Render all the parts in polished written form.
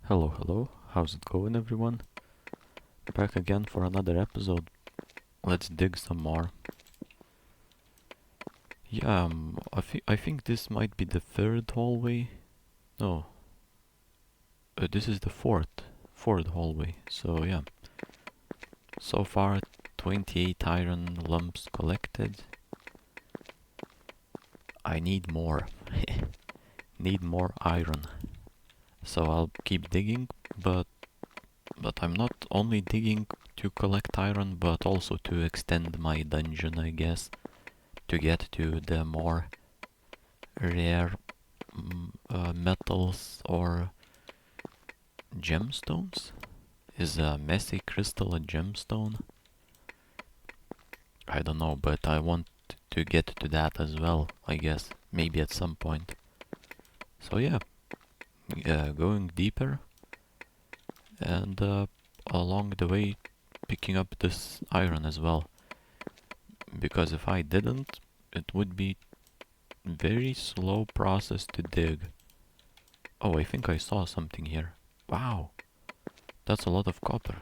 Hello, hello. How's it going, everyone? Back again for another episode. Let's dig some more. Yeah, I think this might be the third hallway. No, this is the fourth hallway. So yeah, so far 28 iron lumps collected. I need more. Need more iron. So I'll keep digging, but I'm not only digging to collect iron, but also to extend my dungeon, I guess, to get to the more rare metals or gemstones. Is a messy crystal a gemstone? I don't know, but I want to get to that as well, I guess, maybe at some point. So yeah, going deeper and along the way picking up this iron as well, because if I didn't, it would be very slow process to dig. Oh, I think I saw something here. Wow, that's a lot of copper.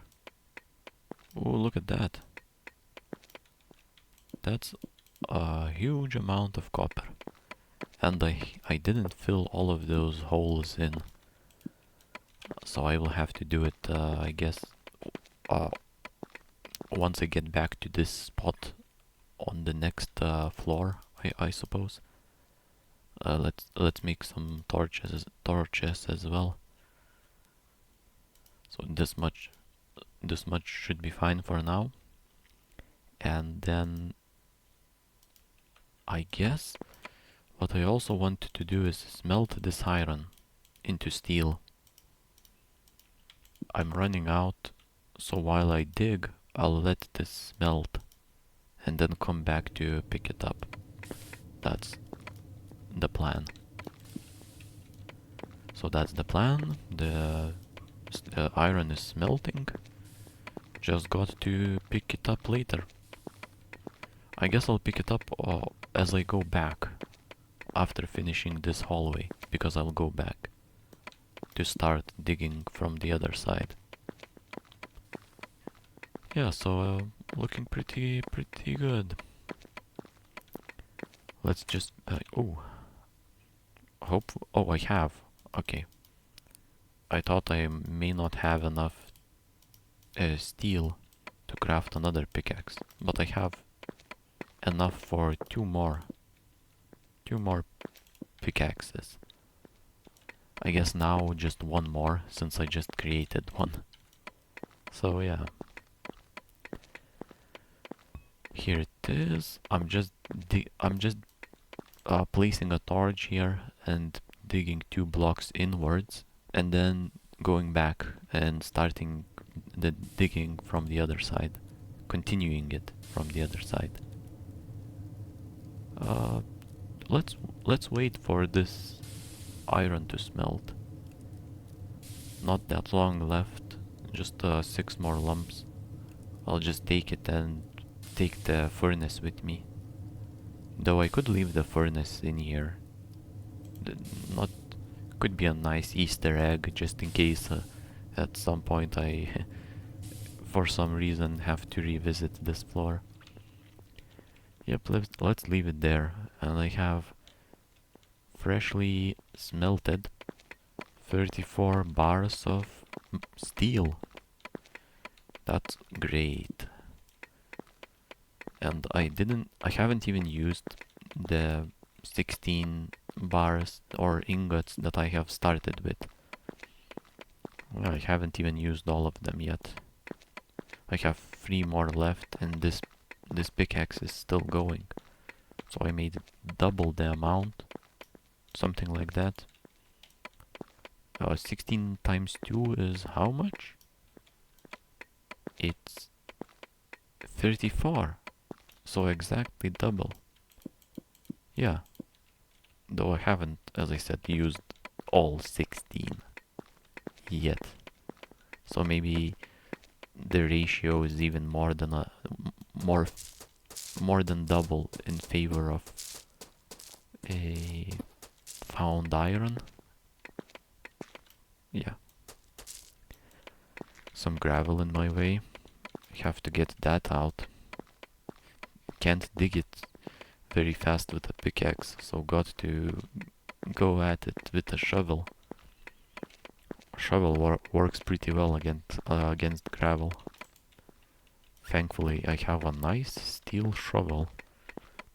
Oh, look at that. That's a huge amount of copper. And I didn't fill all of those holes in. So I will have to do it, I guess, uh, once I get back to this spot on the next floor, I suppose. Let's make some torches as well. So this much should be fine for now. And then I guess what I also want to do is smelt this iron into steel. I'm running out, so while I dig, I'll let this smelt and then come back to pick it up. That's the plan. So that's the plan. The iron is smelting. Just got to pick it up later. I guess I'll pick it up as I go back after finishing this hallway, because I'll go back to start digging from the other side. Yeah, so looking pretty good. Let's just oh, I have. Okay. I thought I may not have enough steel to craft another pickaxe, but I have enough for two more pickaxes. I guess now just one more, since I just created one. So yeah. Here it is. I'm just placing a torch here and digging 2 blocks inwards, and then going back and starting the digging from the other side, continuing it from the other side. Uh, let's wait for this iron to smelt. Not that long left, just 6 more lumps. I'll just take it and take the furnace with me. Though I could leave the furnace in here. Not could be a nice Easter egg, just in case at some point I for some reason have to revisit this floor. Yep, let's leave it there. And I have freshly smelted 34 bars of steel. That's great. And I haven't even used the 16 bars or ingots that I have started with. I haven't even used all of them yet. I have 3 more left, and this pickaxe is still going. So I made double the amount, something like that. 16 times 2 is how much? It's 34. So exactly double. Yeah. Though I haven't, as I said, used all 16 yet. So maybe the ratio is even more than more than double in favor of a found iron. Yeah. some gravel in my way. I have to get that out. Can't dig it very fast with a pickaxe, so got to go at it with a shovel. Shovel works pretty well against gravel. Thankfully, I have a nice steel shovel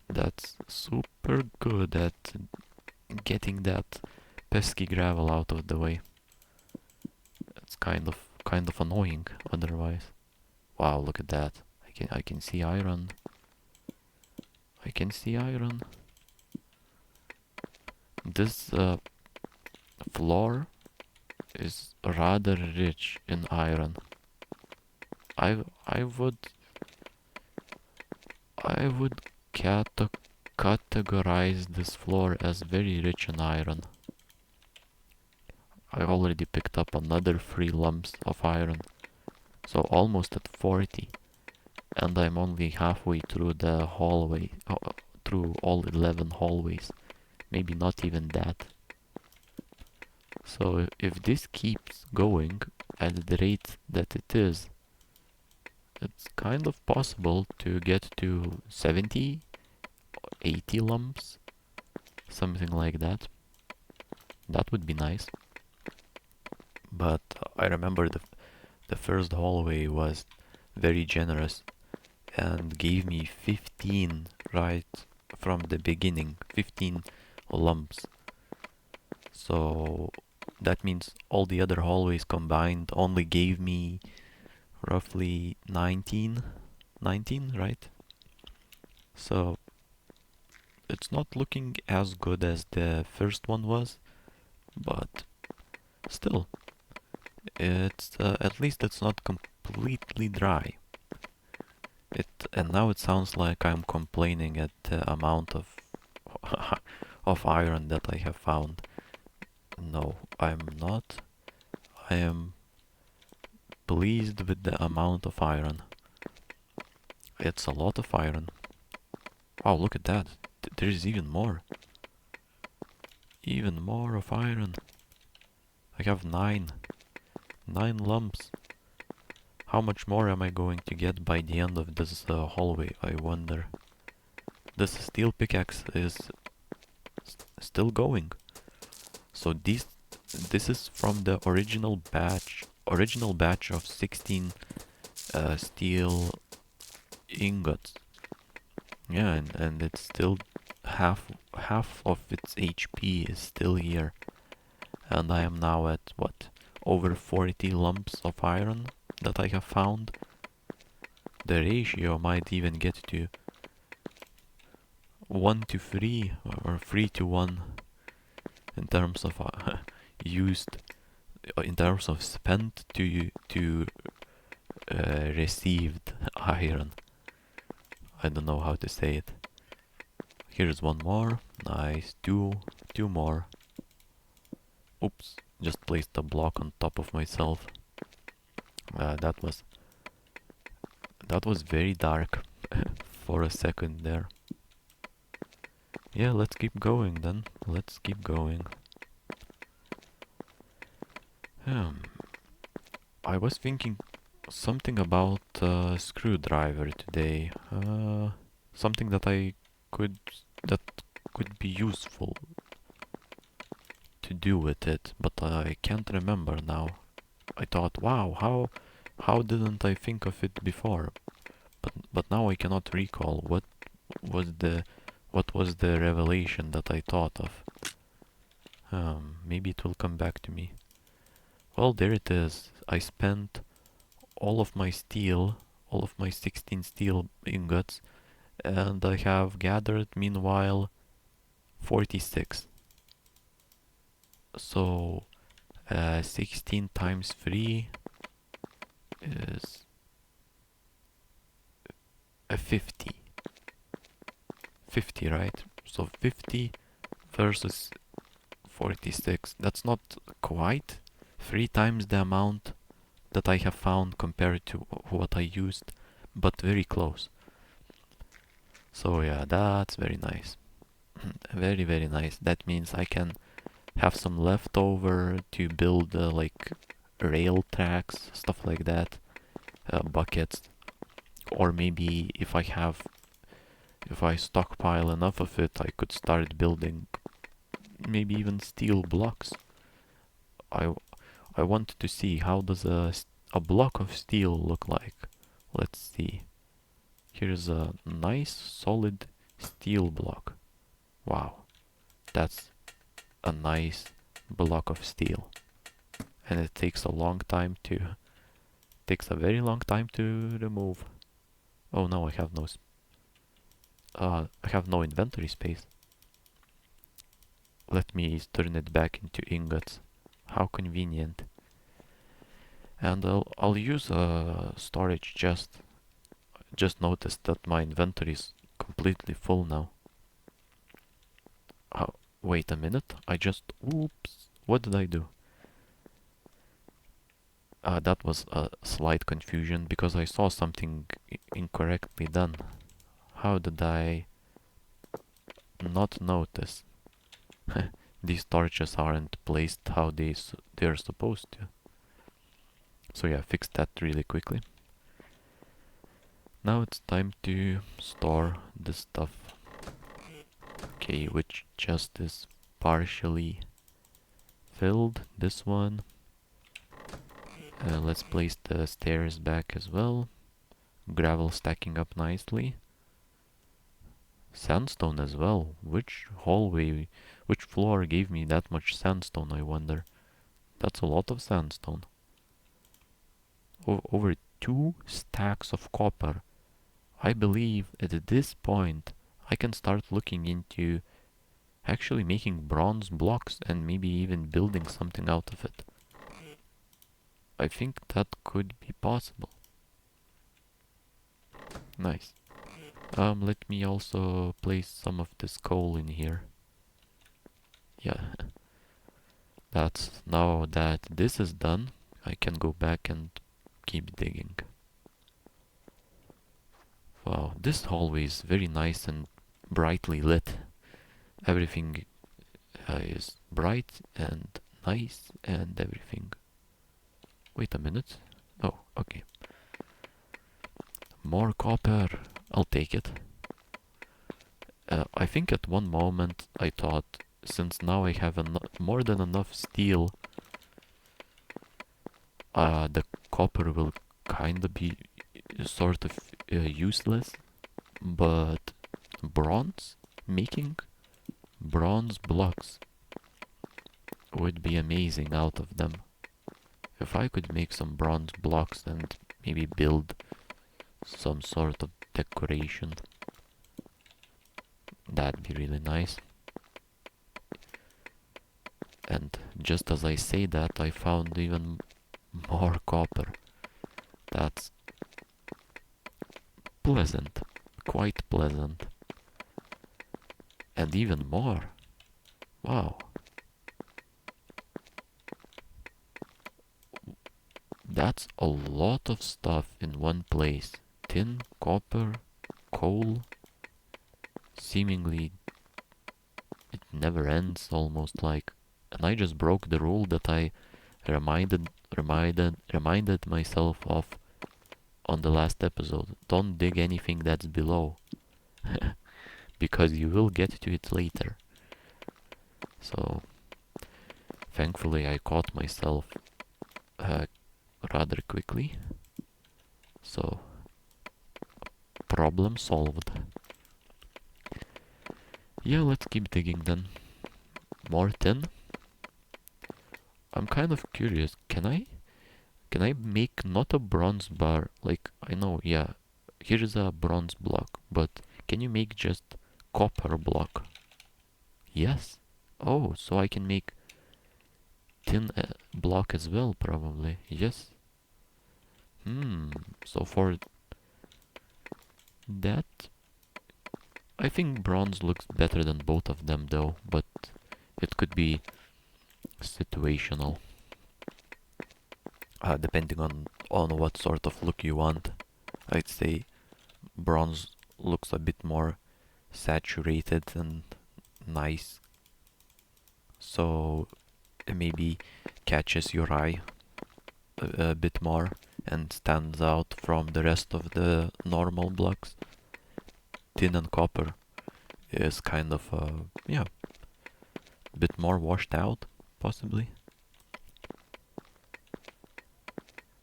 that's super good at getting that pesky gravel out of the way. It's kind of annoying otherwise. Wow, look at that. I can see iron. I can see iron. This floor is rather rich in iron. I I would I would categorize this floor as very rich in iron. I already picked up another 3 lumps of iron, so almost at 40, and I'm only halfway through the hallway, through all 11 hallways, maybe not even that. So if this keeps going at the rate that it is, it's kind of possible to get to 70, 80 lumps, something like that. That would be nice. But I remember the first hallway was very generous and gave me 15 right from the beginning, 15 lumps. So that means all the other hallways combined only gave me roughly 19, right? So it's not looking as good as the first one was, but still, it's at least it's not completely dry. And now it sounds like I'm complaining at the amount of of iron that I have found. No, I'm not. I am pleased with the amount of iron. It's a lot of iron. Wow, look at that. There's even more. Even more of iron. I have 9 lumps. How much more am I going to get by the end of this hallway, I wonder? This steel pickaxe is still going. So this is from the original batch of 16 steel ingots. Yeah, and it's still half of its HP is still here. And I am now at what? Over 40 lumps of iron that I have found. The ratio might even get to 1 to 3 or 3 to 1 in terms of used, in terms of spent to received iron. I don't know how to say it. Here's one more. Nice. Two more. Oops, just placed a block on top of myself. That was very dark for a second there. Yeah, let's keep going then. Let's keep going. I was thinking something about a screwdriver today. Something that could be useful to do with it, but I can't remember now. I thought, wow, how didn't I think of it before? But now I cannot recall was the what was the revelation that I thought of. Maybe it will come back to me. Well, there it is. I spent all of my 16 steel ingots, and I have gathered meanwhile 46. So 16 times 3 is a 50. 50, right? So 50 versus 46. That's not quite 3 times the amount that I have found compared to what I used, but very close. So yeah, that's very nice. Very, very nice. That means I can have some leftover to build like rail tracks, stuff like that, buckets, or maybe if I stockpile enough of it, I could start building maybe even steel blocks. I I wanted to see how does a block of steel look like. Let's see. Here's a nice solid steel block. Wow, that's a nice block of steel. And it takes a long time to takes a very long time to remove. Oh no, I have no inventory space. Let me turn it back into ingots. How convenient. And I'll use a storage chest. Just noticed that my inventory is completely full now. Oh, wait a minute. Oops. What did I do? That was a slight confusion because I saw something incorrectly done. How did I not notice? These torches aren't placed how they're supposed to. So yeah, fix that really quickly. Now it's time to store the stuff. Okay, which chest is partially filled. This one. Let's place the stairs back as well. Gravel stacking up nicely. Sandstone as well. Which floor gave me that much sandstone, I wonder? That's a lot of sandstone. Over 2 stacks of copper. I believe at this point I can start looking into actually making bronze blocks and maybe even building something out of it. I think that could be possible. Nice. Let me also place some of this coal in here. Yeah. Now that this is done, I can go back and keep digging. Wow, this hallway is very nice and brightly lit. Everything is bright and nice and everything. Wait a minute. Oh, okay. More copper. I'll take it. I think at one moment I thought, since now I have more than enough steel, the copper will kinda be sort of useless, but making bronze blocks would be amazing out of them. If I could make some bronze blocks and maybe build some sort of decoration, that'd be really nice. And just as I say that, I found even more copper. That's pleasant, quite pleasant. And even more. Wow. That's a lot of stuff in one place. Tin, copper, coal. Seemingly it never ends, almost like. And I just broke the rule that I reminded myself of on the last episode. Don't dig anything that's below. Because you will get to it later. So thankfully I caught myself rather quickly. So problem solved. Yeah, let's keep digging then. More tin. I'm kind of curious. Can I make not a bronze bar? Like, I know, yeah, here's a bronze block, but can you make just copper block? Yes. Oh, so I can make tin block as well, probably. Yes. So for that, I think bronze looks better than both of them though, but it could be situational. Depending on what sort of look you want. I'd say bronze looks a bit more saturated and nice, so it maybe catches your eye. a bit more and stands out from the rest of the normal blocks. Tin and copper is kind of yeah, a bit more washed out, possibly.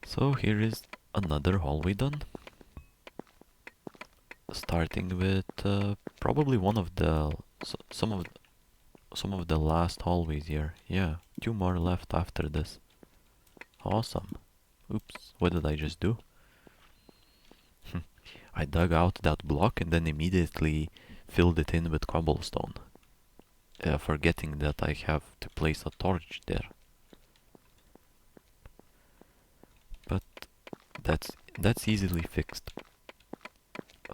So here is another hallway done. Starting with probably one of the some of the last hallways here. Yeah, 2 more left after this. Awesome. Oops, what did I just do? I dug out that block and then immediately filled it in with cobblestone, forgetting that I have to place a torch there. But that's easily fixed,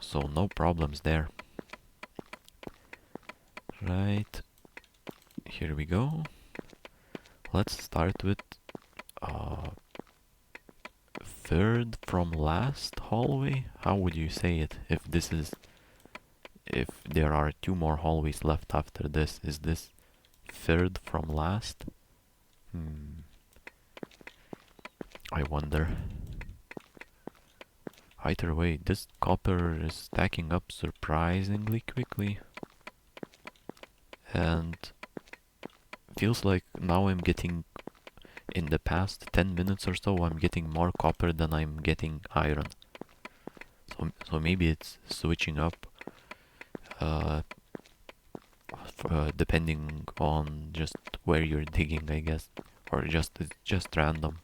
so no problems there. Right, here we go. Let's start with third from last hallway. How would you say it if there are 2 more hallways left after this? Is this third from last? I wonder. Either way, this copper is stacking up surprisingly quickly. And feels like now I'm getting, in the past 10 minutes or so, I'm getting more copper than I'm getting iron. So maybe it's switching up, depending on just where you're digging, I guess. Or it's just random.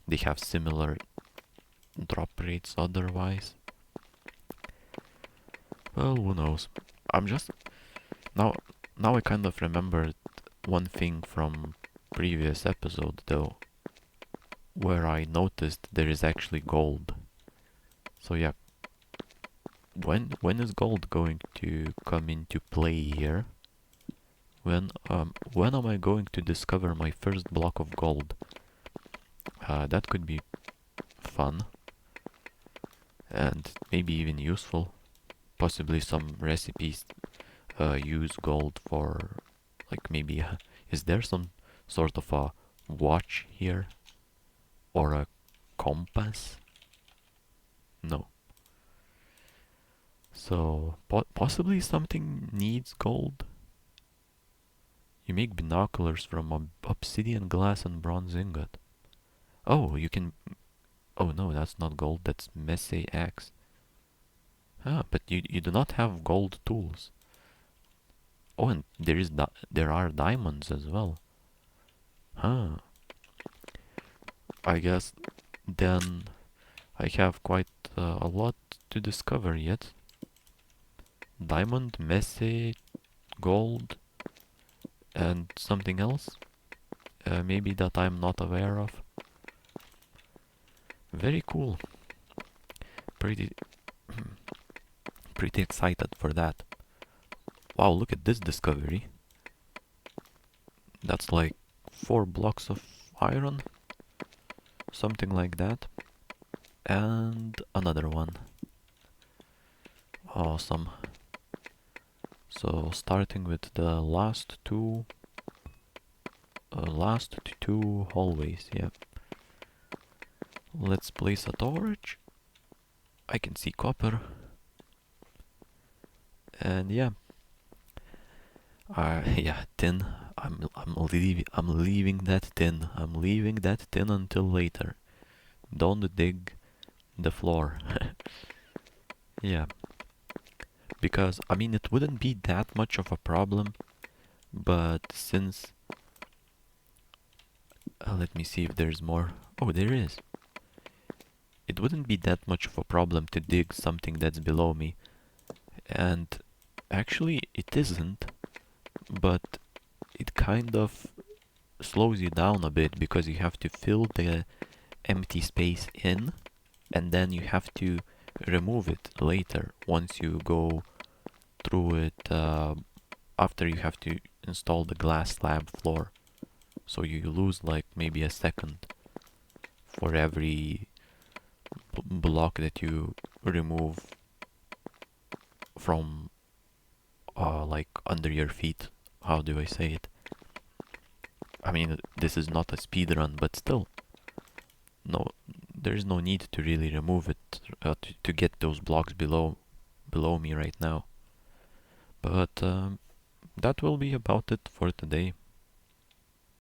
They have similar drop rates otherwise. Well, who knows. I'm just now I kind of remembered one thing from previous episode though, where I noticed there is actually gold. So yeah, when is gold going to come into play here? When am I going to discover my first block of gold? That could be fun and maybe even useful. Possibly some recipes use gold for, like, maybe is there some sort of a watch here or a compass? No. So possibly something needs gold. You make binoculars from obsidian, glass, and bronze ingot. Oh, you can. Oh no, that's not gold. That's messy axe. Ah, but you do not have gold tools. Oh, and there are diamonds as well. Huh. I guess then I have quite a lot to discover yet. Diamond, messy, gold, and something else. Maybe that I'm not aware of. Very cool. Pretty pretty excited for that. Wow, look at this discovery. That's like 4 blocks of iron. Something like that. And another one. Awesome. So starting with the last two hallways, yeah. Let's place a torch. I can see copper. And yeah. Yeah, tin. I'm leaving that tin. I'm leaving that tin until later. Don't dig the floor. Yeah. Because, I mean, it wouldn't be that much of a problem, but since... let me see if there's more. Oh, there is. It wouldn't be that much of a problem to dig something that's below me. And actually, it isn't, but it kind of slows you down a bit because you have to fill the empty space in, and then you have to remove it later once you go through it, after you have to install the glass slab floor. So you lose like maybe a second for every block that you remove from like under your feet. How do I say it? I mean, this is not a speed run, but still, no, there's no need to really remove it to get those blocks below me right now. But that will be about it for today.